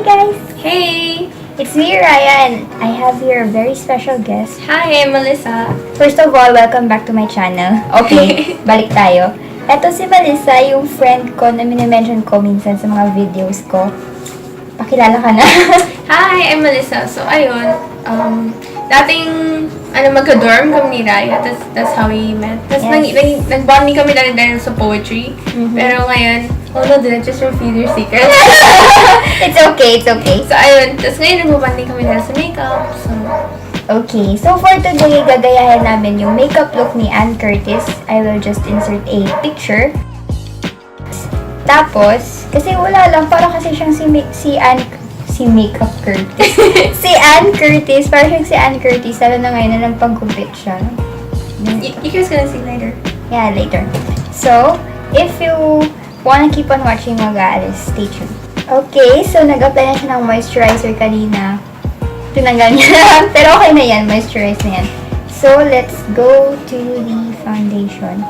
guys! Hey! It's me, Raya, and I have here a very special guest. Hi, I'm Melissa. First of all, welcome back to my channel. Okay, balik tayo. Ito si Melissa, yung friend ko na minimension ko minsan sa mga videos ko. Pakilala ka na. Hi, I'm Melissa. So, ayun, dating, magka-dorm kami ni Raya. That's how we met. Tapos, Yes. nag-bonding kami dahil sa poetry. Pero ngayon, did I just reveal your secret? It's okay, it's okay. So, ayun. Tapos ngayon, nag-bonding kami dahil sa makeup. So, Okay, so for today, gagayahin namin yung makeup look ni Ann Curtis. I will just insert a picture. Tapos, kasi wala lang, para kasi siyang si Makeup Curtis. Si Ann Curtis, para siyang si Ann Curtis, lalo na ngayon na nagpag-gupit siya. you guys gonna see later. Yeah, later. So, if you wanna keep on watching mag-aalis, stay tuned. Okay, so nag-apply na siya ng moisturizer kanina. Tinanggal niya lang, pero okay na yan, moisturize na yan. So, let's go to the foundation.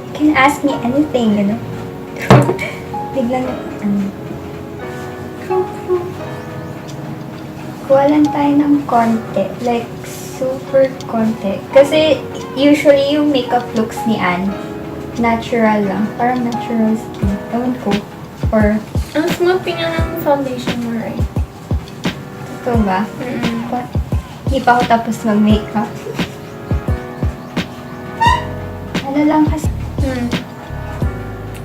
You can ask me anything, ano? Biglang, kuha lang tayo ng konti. Like, super konti. Kasi, usually, yung makeup looks ni Ann, natural lang. Parang natural skin. Ewan ko. Or, Ang smooth tingnan ng foundation mo, right? ito ba? Hindi pa ako tapos mag-makeup. Ano lang kasi.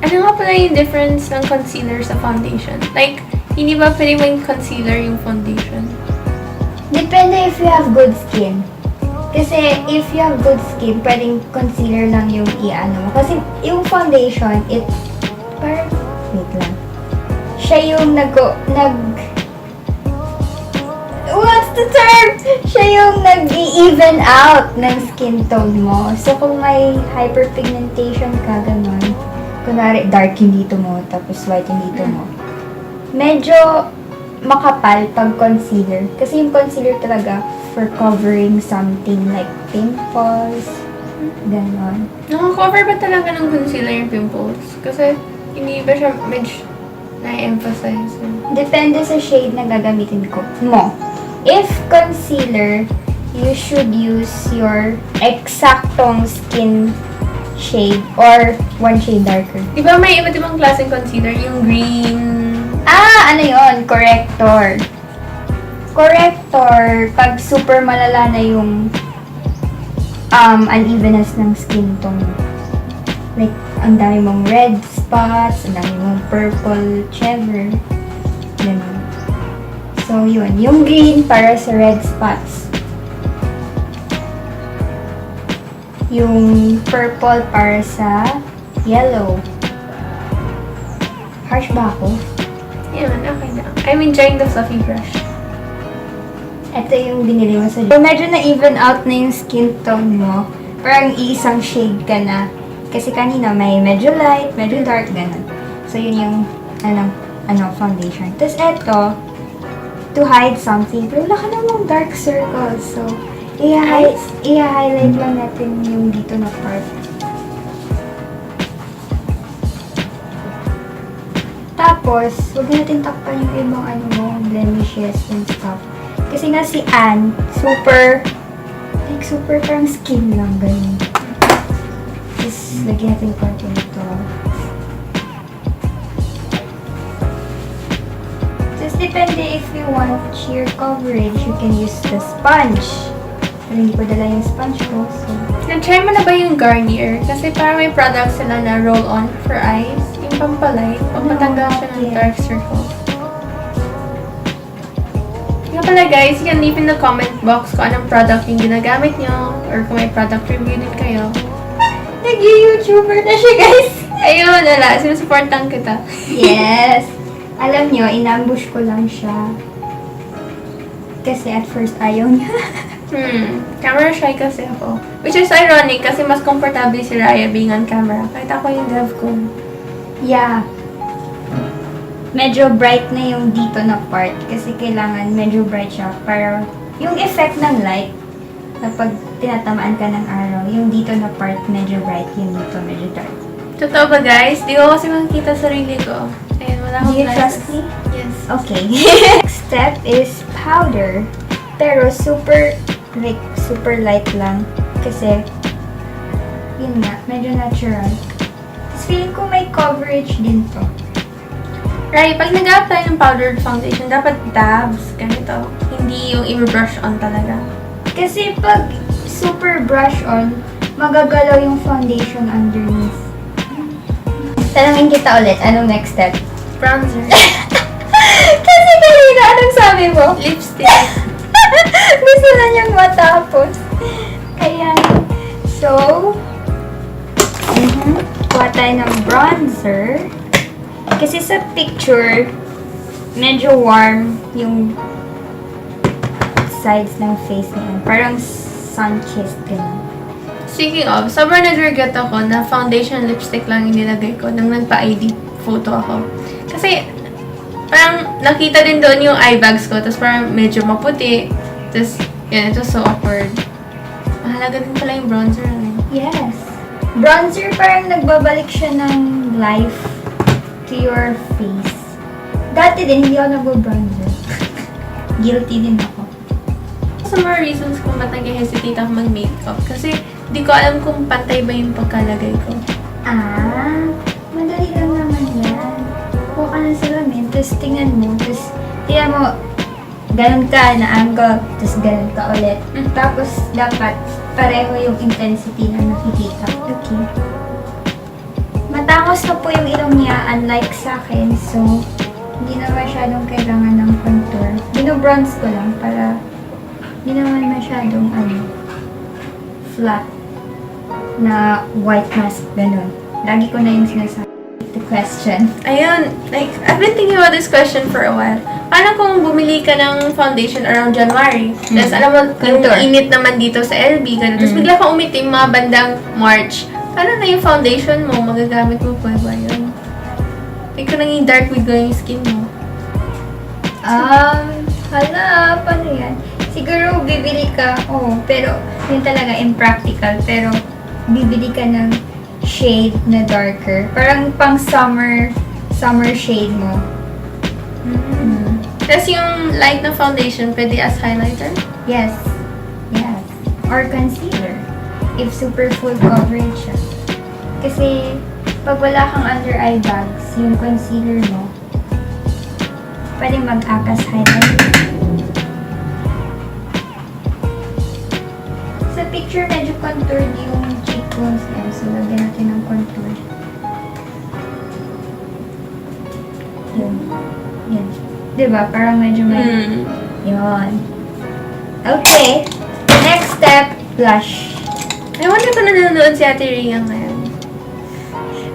Ano nga pala yung difference ng concealer sa foundation? Like, hindi ba pwede maging concealer yung foundation? Depende if you have good skin. Kasi if you have good skin, pwedeng concealer lang yung i-ano mo. Kasi yung foundation, parang, wait lang. Siya yung what's the term? Siya yung nag-i-even out ng skin tone mo. So, kung may hyperpigmentation ka, ganun. Kunwari, dark yung dito mo, tapos white yung dito mo. Medyo makapal pag concealer. Kasi yung concealer talaga for covering something like pimples, ganon. Naka-cover ba talaga ng concealer yung pimples? Kasi hindi ba siya medyo na-emphasize? Depende sa shade na gagamitin mo. If concealer, you should use your eksaktong skin shade or one shade darker. Di ba may iba't ibang klaseng concealer? Yung green... Ano yun? Corrector. Corrector, pag super malala na yung unevenness ng skin tone. Like, ang dami mong red spots, ang dami mong purple, whichever. Ganun. So, yun. Yung green para sa red spots. Yung purple para sa yellow. Harsh ba ako? Yan, okay na. I'm enjoying the fluffy brush. Ito yung binili mo sa... So, medyo na-even out na yung skin tone mo. Parang iisang shade ka na. Kasi kanina may medyo light, medyo dark, ganun. So, yun yung, foundation. Tapos, eto, to hide something. Pero wala ka namang dark circles. So, i-highlight lang natin yung dito na part. Tapos, huwag natin takpan yung ibang blemishes and stuff. Kasi nga si Ann, super parang skin lang, ganun. Tapos, lagyan natin konti nito. Tapos, depende if you want sheer coverage, you can use the sponge. Pero hindi ko dala yung sponge ko, so... Na-try mo na ba yung Garnier? Kasi parang may products sila na roll-on for eyes. Yung pampalay, pampatanggal siya ng dark circles. Nga pala guys, you can leave in the comment box kung anong product yung ginagamit nyo or kung may product review din kayo. Nag-YouTuber na siya, guys! Ayun, wala. Sinusupportan kita. Yes! Alam nyo, inambush ko lang siya. Kasi at first ayaw niya. Camera shy kasi ako. Which is ironic kasi mas comfortable si Raya being on camera. Kahit ako yung dev ko. Yeah. Medyo bright na yung dito na part. Kasi kailangan medyo bright siya. Para yung effect ng light, kapag tinatamaan ka ng araw, yung dito na part medyo bright, yung dito medyo dark. Totoo ba guys? Di ko kasi makikita sarili ko. Ayun, Wala Do akong you glasses. trust me? Yes. Okay. Next step is powder. Pero super light lang. Kasi, yun nga, medyo natural. Tapos feeling ko may coverage din to. Right, pag nag-apply ng powdered foundation, dapat dabs, ganito. Hindi yung i-brush on talaga. Kasi pag super brush on, magagalaw yung foundation underneath. Tanungin kita ulit, anong next step? Bronzer. Kasi kanina, anong sabi mo? Lipstick. Gusto na niyang matapos. Ayan. So, kuha tayo ng bronzer. Kasi sa picture, medyo warm yung sides ng face niya. Parang sun-kissed ganun. Speaking of, sobrang nag-regret ako na foundation lipstick lang yung nilagay ko nung nagpa-ID photo ako. Kasi, parang nakita din doon yung eye bags ko, tapos parang medyo maputi. Tapos, yun, it was so awkward. Mahalaga din pala yung bronzer. Ano? Yes. Bronzer, parang nagbabalik siya ng life to your face. Dati din, hindi ako nag-bronzer. Guilty din ako. Sa mga reasons kung ba't nag-hesitate ako mag-makeup. Kasi, di ko alam kung pantay ba yung pagkalagay ko. Madali lang naman yan. Kuha ka ng salamin, tapos tingnan mo, ganun ka na angle, tapos ganun ka ulit. Tapos, dapat pareho yung intensity na nakikita. Okay. Matangos na po yung ilong niya, unlike sa akin, so, hindi na masyadong kailangan ng contour. Bino-bronze ko lang para hindi naman masyadong, flat na white mask, ganun. Lagi ko na yung sinasabi. The question. Ayun, like, I've been thinking about this question for a while. Paano kung bumili ka ng foundation around January? Tapos alam mo, yung Contour. init naman dito sa LB, gano'n. Tapos bigla kang umitim mga bandang March. Paano na yung foundation mo? Magagamit mo pa ba yun? Hindi ko naging dark with yung skin mo. Hala, paano yan? Siguro bibili ka, pero yun talaga impractical, pero bibili ka ng shade na darker. Parang pang summer shade mo. Tapos yung light na foundation, pwede as highlighter? Yes. Or concealer. If super full coverage siya. Kasi, pag wala kang under eye bags, yung concealer mo, pwede mag-act as highlighter. Sa picture, medyo contoured yung cheekbones niya. So, lagyan natin ng contour. Yan. Diba? Parang medyo may... Yun. Okay. Next step, blush. I wonder kung nanonood si Ate Rhea ngayon.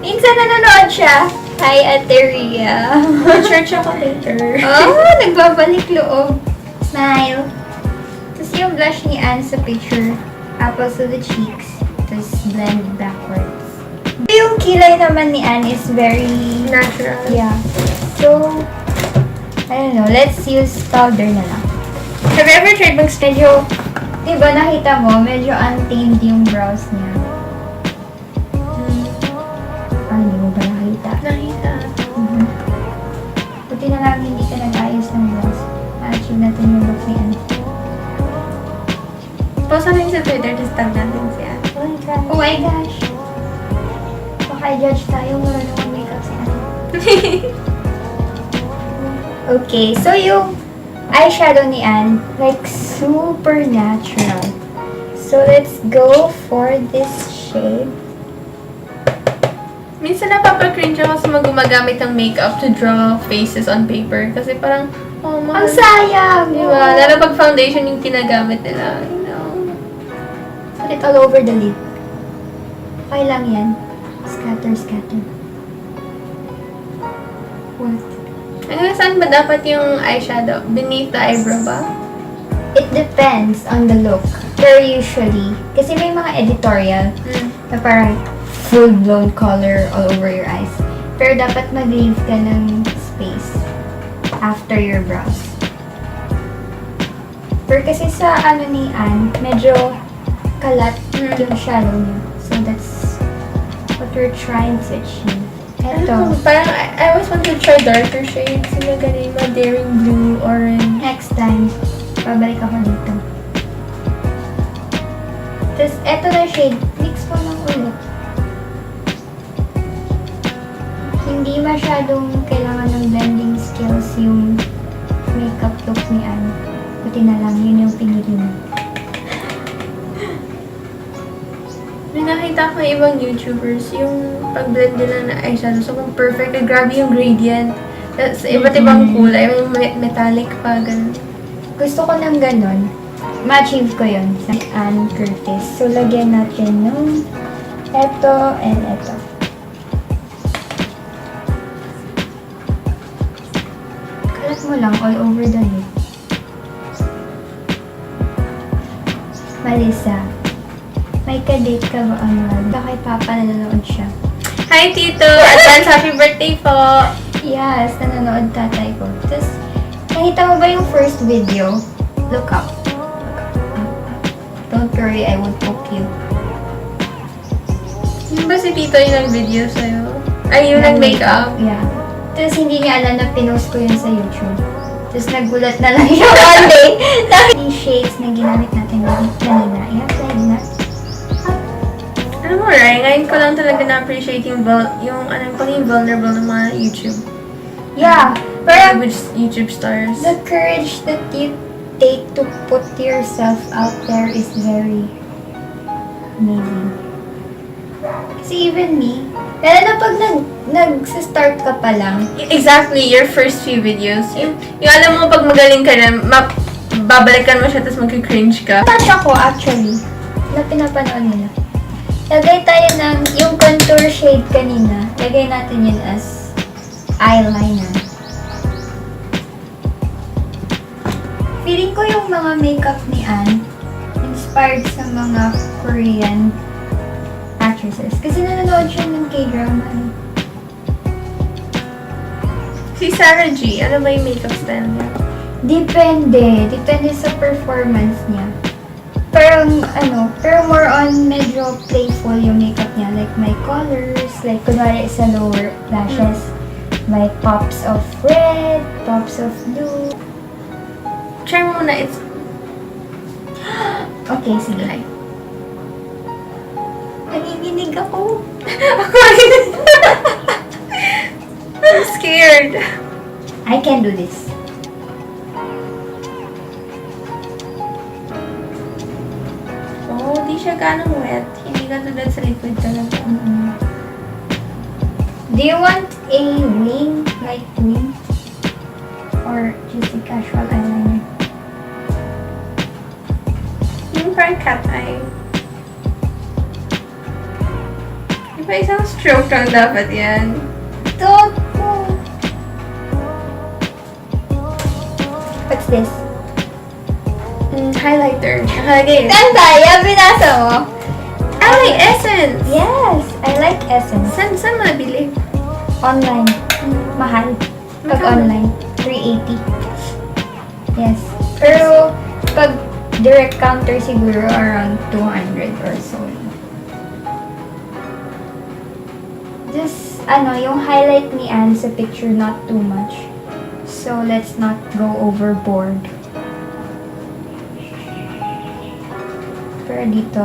Minsan nanonood siya. Hi, Ate Rhea. Church ako later. Nagbabalik loob. Smile. Tapos yung blush ni Anne sa picture, apples to the cheeks, tapos blend backwards. Yung kilay naman ni Anne is very Natural. Yeah. So, I don't know. Let's use powder na lang. Have you ever tried Medyo, diba nakita mo, medyo untamed yung brows niya. Hindi mo ba nakita? Nakita. Buti na lang hindi ka nag-ayos ng brows. Na-achieve natin yung look ni Anne. Post natin sa Twitter, just tag natin siya. Oh my gosh! Baka i-judge tayo, marunong mag-makeup si Anne. Okay, so yung eyeshadow ni Anne, like super natural. So let's go for this shade. Minsan napapag-cringe ako sa gumagamit ng makeup to draw faces on paper. Kasi parang, Ang sayang! Diba? Lalo pag foundation yung ginagamit nila. You know. Put it all over the lid. Okay lang yan. Scatter. What? Saan ba dapat yung eyeshadow? Beneath the eyebrow ba? It depends on the look. Pero usually, kasi may mga editorial na parang full-blown color all over your eyes. Pero dapat mag-leave ka ng space after your brows. Pero kasi sa ni Anne, medyo kalat yung shadow niya. So that's what we're trying to achieve. Eto. Parang I always want to try darker shades. Yung ganun, mga daring blue, orange. Next time, babalik ako dito. Tapos, eto na shade. Mix mo lang ulit. Hindi masyadong kailangan ng blending skills yung makeup look ni Anne. Buti na lang, yun yung pinili mo. May nakita ko yung ibang YouTubers, yung pag-blend nila na eyeshadow, sobrang perfect. Grabe yung gradient. Tapos, iba't ibang kulay. May metallic pa, ganun. Gusto ko ng ganon. Ma-achieve ko yun sa Anne Curtis. So, lagyan natin nung eto and eto. Kalat mo lang all over the lid. Malisa, may ka-date ka ba online? Baka kay Papa nanonood siya. Hi, Tito! Advance happy birthday po! Yes, nanonood tatay ko. Tapos, nakita mo ba yung first video? Look up. Don't worry, I won't poke you. Yung ba si Tito yung nag-video sa'yo? Ay, yung nag-makeup? Yeah. Tapos, hindi niya alam na pinost ko yun sa YouTube. Tapos, nagulat na lang siya one day. Yung shades na ginamit natin kanina, i-apply na. Alam mo, Raya, ngayon ko lang talaga na-appreciate yung pagiging vulnerable ng mga YouTube. Yeah. Pero, YouTube stars. the courage that you take to put yourself out there is very amazing. Kasi even me, lalo na pag nag-start ka pa lang, Exactly, your first few videos. Yung alam mo, pag magaling ka na, babalikan mo siya, tapos mag-cringe ka. touch ako actually, na pinapanood nila. Lagay tayo ng, yung contour shade kanina, lagay natin yun as eyeliner. Feeling ko yung mga makeup ni Anne, inspired sa mga Korean actresses. Kasi nanonood siya ng K-drama. Si Sarah G, ano ba yung makeup style niya? Depende. Depende sa performance niya. Pero more on medyo playful yung makeup niya. Like, may colors, like, kunwari sa lower lashes, may pops of red, pops of blue. Try mo muna, it's... Okay, sige. Hi. Nanginginig ako. I'm scared. I can do this. Oh, di siya ganong wet. Hindi ka tulad sa liquid talaga. Do you want a wing? Light wing? Or just a casual eyeliner? Yung parang cat eye. Di ba isang stroke lang dapat yan? Don't move. What's this? Highlighter. Nakalagay. Ganda! Yan, binasa mo. Ah, may essence! Yes! I like Essence. Saan mo nabili? Online. Mahal. Pag Magkano? online. 380. Yes. Pero, pag direct counter siguro around 200 or so. Just, yung highlight ni Anne sa picture, not too much. So, let's not go overboard. Pero dito,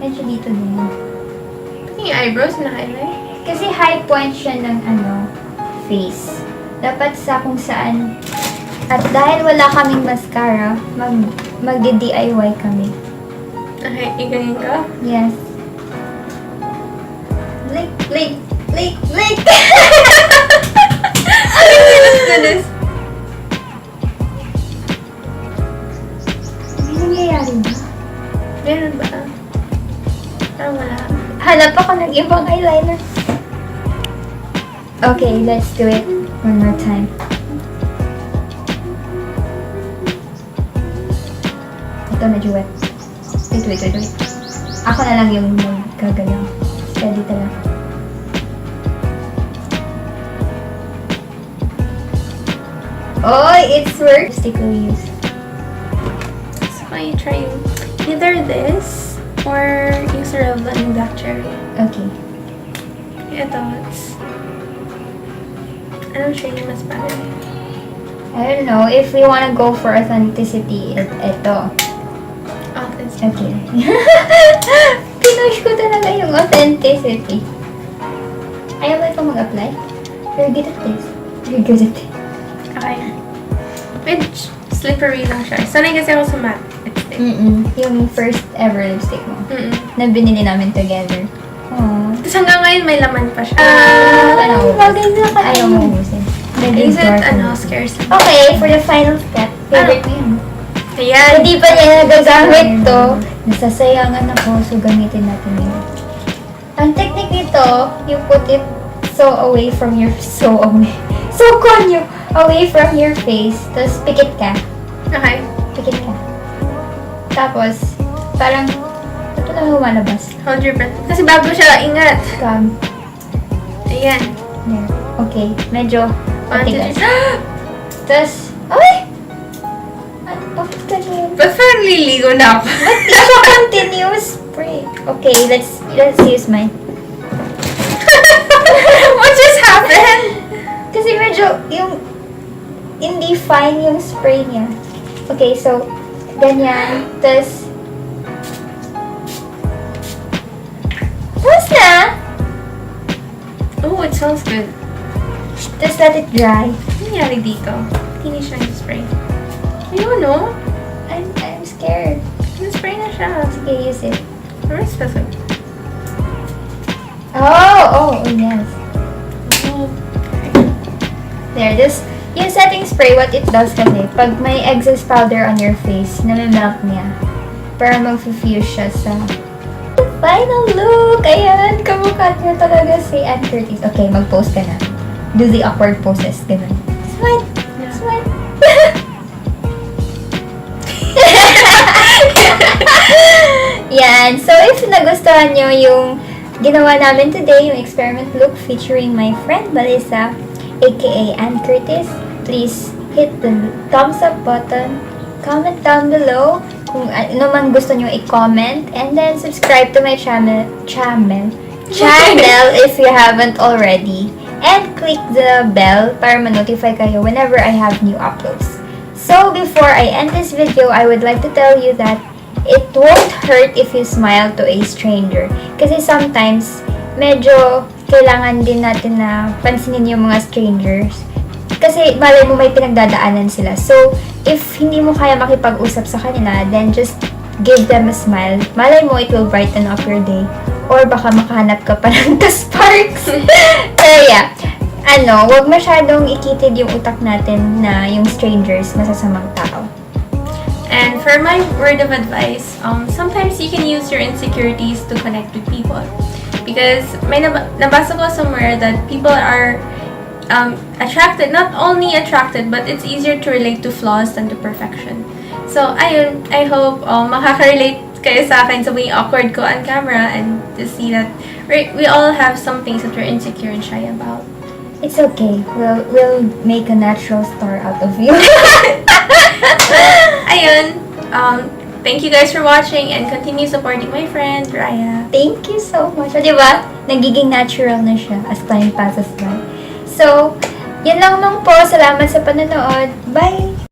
medyo dito din. Yung eyebrows na highlight? Kasi high point siya ng face. Dapat sa kung saan. At dahil wala kaming mascara, magdi-DIY kami. Okay, igayin ka? Yes. Blake! Let's do this. May nangyayari ba? Meron ba? Parang wala. Hanap ako ng ibang eyeliner. Okay, let's do it one more time. Ito medyo wet. Wait. Ako na lang yung magkagalaw. Steady talaga. Oh, it's work. Stick will use. So, can you try either this or yung sa Revlon yung black cherry? Okay. Ito, it's Anong shade mas bagay? I don't know. If we wanna go for authenticity, ito. Okay. Pinush ko talaga yung authenticity. Ayaw ba ito mag-apply? You're good at this. You're good at it. Okay. Medyo slippery lang siya. Sanay kasi ako sa matte lipstick. Yung first ever lipstick mo. Na binili namin together. Aww. Tapos hanggang ngayon may laman pa siya. Bagay na ka. Ayaw mo ubusin. Is it, scarce? Okay, for the final step. Favorite mo yun. Ayan. Hindi pa niya nagagamit to. Nasasayangan ako, so gamitin natin yun. Ang technique nito, you put it away from your face. Tapos pikit ka. Okay. Pikit ka. Tapos, parang, ito lang lumalabas. Hold your breath. Kasi bago siya, ingat. Come. Ayan. There. Okay, medyo matigas. 1, 2, 3. Tapos, ay! Bakit ganun? Ba't parang liligo na ako? Hindi siya continuous spray. Okay, let's use mine. What just happened? Kasi medyo hindi fine yung spray niya. Okay, so, ganyan. Tapos na! Oh, it smells good. Just let it dry. Ano nangyari dito? Finish na yung spray. Ayun, no? I'm scared. Spray na siya. Sige, use it. Very specific. Oh, yes. Oh. There, yung setting spray, what it does kasi, pag may excess powder on your face, namimelt niya. Para mag-fuse siya sa final look. Ayan, kamukha niya talaga si Ann Curtis. Okay, mag-pose ka na. Do the awkward poses. Ganun. Smile. Yeah. Smile. Yan. So, if nagustuhan nyo yung ginawa namin today, yung experiment look featuring my friend Melissa, aka Ann Curtis, please hit the thumbs up button, comment down below kung ano man gusto nyo i-comment, and then subscribe to my channel if you haven't already, and click the bell para ma-notify kayo whenever I have new uploads. So, before I end this video, I would like to tell you that it won't hurt if you smile to a stranger. Kasi sometimes, medyo kailangan din natin na pansinin yung mga strangers. Kasi malay mo may pinagdadaanan sila. So, if hindi mo kaya makipag-usap sa kanila, then just give them a smile. Malay mo, it will brighten up your day. Or baka makahanap ka pa ng ka-sparks. So, yeah. Wag masyadong ikitid yung utak natin na yung strangers masasamang tao. And for my word of advice, sometimes you can use your insecurities to connect with people. Because may nabasa ko somewhere that people are attracted, not only attracted, but it's easier to relate to flaws than to perfection. So, ayun, I hope makaka-relate kayo sa akin sa mga awkward ko on camera and to see that we all have some things that we're insecure and shy about. It's okay. We'll make a natural star out of you. Ayun. Thank you guys for watching and continue supporting my friend, Raya. Thank you so much. O, diba? Nagiging natural na siya as time passes by. So, yun lang naman po. Salamat sa panonood. Bye!